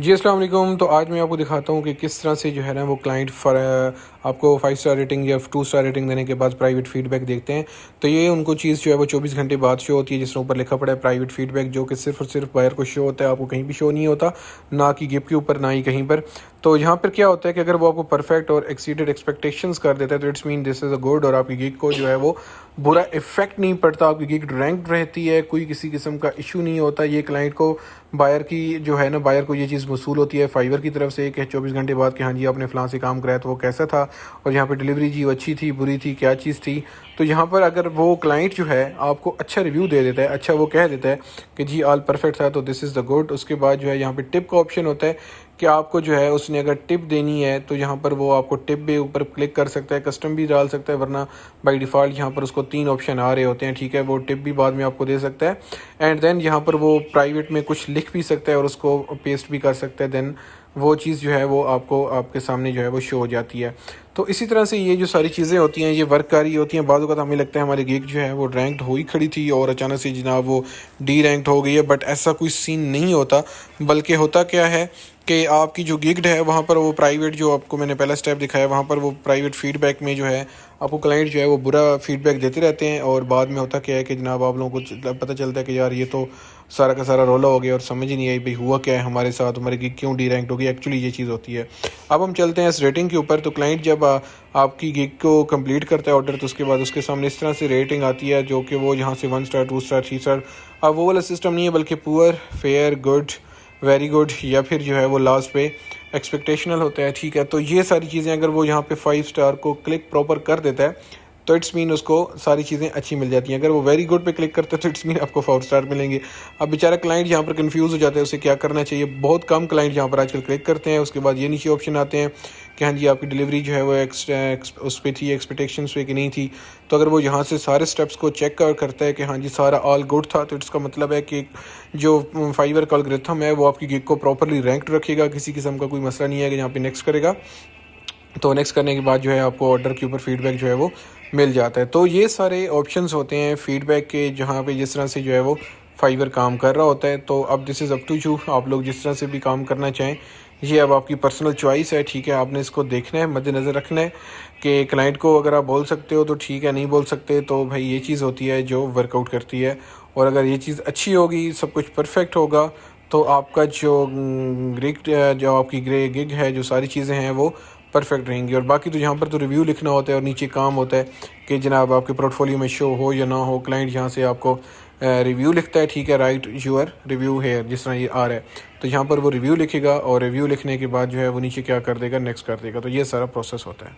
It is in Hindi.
जी, अस्सलाम वालेकुम। तो आज मैं आपको दिखाता हूँ कि किस तरह से जो है ना वो क्लाइंट आपको 5 स्टार रेटिंग या 2 स्टार रेटिंग देने के बाद प्राइवेट फ़ीडबैक देखते हैं। तो ये उनको चीज़ जो है वो 24 घंटे बाद शो होती है, जिसमें ऊपर लिखा पड़ा है प्राइवेट फ़ीडबैक, जो कि सिर्फ़ और सिर्फ बायर को शो होता है, आपको कहीं भी शो नहीं होता, ना कि गिग के ऊपर, ना ही कहीं पर। तो यहाँ पर क्या होता है कि अगर वो आपको परफेक्ट और एक्सीडेड एक्सपेक्टेशंस कर देता है तो it's mean this is a good, और आपकी गिग को जो है वो बुरा इफ़ेक्ट नहीं पड़ता, आपकी गिग रैंक्ड रहती है, कोई किसी किस्म का इशू नहीं होता। ये क्लाइंट को बायर की जो है ना, बायर को ये चीज़ वसूल होती है फाइवर की तरफ से कि 24 घंटे बाद कि हाँ जी आपने फ़लाँ से काम कराया तो वो कैसा था, और यहाँ पे डिलीवरी जी वो अच्छी थी, बुरी थी, क्या चीज़ थी। तो यहाँ पर अगर वो क्लाइंट जो है आपको अच्छा रिव्यू दे देता है, अच्छा वो कह देता है कि जी ऑल परफेक्ट था, तो दिस इज़ द गुड। उसके बाद जो है यहाँ पे टिप का ऑप्शन होता है कि आपको जो है उसने अगर टिप देनी है तो यहाँ पर वो आपको टिप भी ऊपर क्लिक कर सकता है, कस्टम भी डाल सकता है, वरना बाय डिफ़ॉल्ट यहाँ पर उसको 3 ऑप्शन आ रहे होते हैं, ठीक है। वो टिप भी बाद में आपको दे सकता है, एंड देन यहाँ पर वो प्राइवेट में कुछ लिख भी सकता है और उसको पेस्ट भी कर सकता है। देन वो चीज़ जो है वो आपको आपके सामने जो है वो शो हो जाती है। तो इसी तरह से ये जो सारी चीज़ें होती हैं ये वर्क कर रही होती हैं। बाद वक़्त हमें लगता है हमारी गिग जो है वो रैंक्ड हो ही खड़ी थी और अचानक से जनाब वो डी रैंक्ड हो गई है, बट ऐसा कोई सीन नहीं होता। बल्कि होता क्या है कि आपकी जो गिग्ड है वहाँ पर वो प्राइवेट, जो आपको मैंने पहला स्टेप दिखाया, वहाँ पर वो प्राइवेट फ़ीडबैक में जो है आपको क्लाइंट जो है वो बुरा फ़ीडबैक देते रहते हैं, और बाद में होता क्या है कि जनाब आप लोगों को पता चलता है कि यार ये तो सारा का सारा रोला हो गया और समझ ही नहीं आई भाई हुआ क्या है हमारे साथ, हमारी गिग क्यों डी रैंक्ड हो गई। एक्चुअली ये चीज़ होती है। अब हम चलते हैं इस रेटिंग के ऊपर। तो क्लाइंट जब आपकी गिग को कंप्लीट करता है ऑर्डर, तो उसके बाद उसके सामने इस तरह से रेटिंग आती है, जो कि वो यहाँ से 1 स्टार, 2 स्टार, 3 स्टार। अब वो वाला सिस्टम नहीं है, बल्कि poor, fair, good, very good, या फिर जो है वो लास्ट पे एक्सपेक्टेशनल होता है, ठीक है। तो ये सारी चीज़ें अगर वो यहाँ पे 5 स्टार को क्लिक प्रॉपर कर देता है तो इट्स मीन उसको सारी चीज़ें अच्छी मिल जाती हैं। अगर वो वेरी गुड पे क्लिक करते हैं तो इट्स मीन आपको 4 स्टार मिलेंगे। अब बेचारा क्लाइंट यहाँ पर कंफ्यूज हो जाता है, उसे क्या करना चाहिए। बहुत कम क्लाइंट यहाँ पर आजकल क्लिक करते हैं। उसके बाद ये नीचे ऑप्शन आते हैं कि हाँ जी आपकी डिलीवरी जो है वो उस पर थी, एक्सपेक्टेशंस पे कि नहीं थी। तो अगर वो यहाँ से सारे स्टेप्स को चेक करता है कि हाँ जी सारा ऑल गुड था, तो इसका मतलब है कि जो फाइवर का एल्गोरिथम है वो आपकी गिग को प्रॉपरली रैंक्ड रखेगा, किसी किस्म का कोई मसला नहीं है कि यहाँ पे नेक्स्ट करेगा। तो नेक्स्ट करने के बाद जो है आपको ऑर्डर के ऊपर फीडबैक जो है वो मिल जाता है। तो ये सारे ऑप्शंस होते हैं फीडबैक के, जहाँ पे जिस तरह से जो है वो फाइवर काम कर रहा होता है। तो अब this is up to you, आप लोग जिस तरह से भी काम करना चाहें, ये अब आपकी पर्सनल चॉइस है, ठीक है। आपने इसको देखना है, मद्देनज़र रखना है कि क्लाइंट को अगर आप बोल सकते हो तो ठीक है, नहीं बोल सकते तो भाई ये चीज़ होती है जो वर्कआउट करती है। और अगर ये चीज़ अच्छी होगी, सब कुछ परफेक्ट होगा, तो आपका जो आपकी गिग है, जो सारी चीज़ें हैं वो परफेक्ट रहेंगी। और बाकी तो यहाँ पर तो रिव्यू लिखना होता है और नीचे काम होता है कि जनाब आपके पोर्टफोलियो में शो हो या ना हो। क्लाइंट यहाँ से आपको रिव्यू लिखता है, ठीक है, राइट यूअर रिव्यू है, जिस तरह ये आ रहा है। तो यहाँ पर वो रिव्यू लिखेगा और रिव्यू लिखने के बाद जो है वो नीचे क्या कर देगा, नेक्स्ट कर देगा। तो ये सारा प्रोसेस होता है।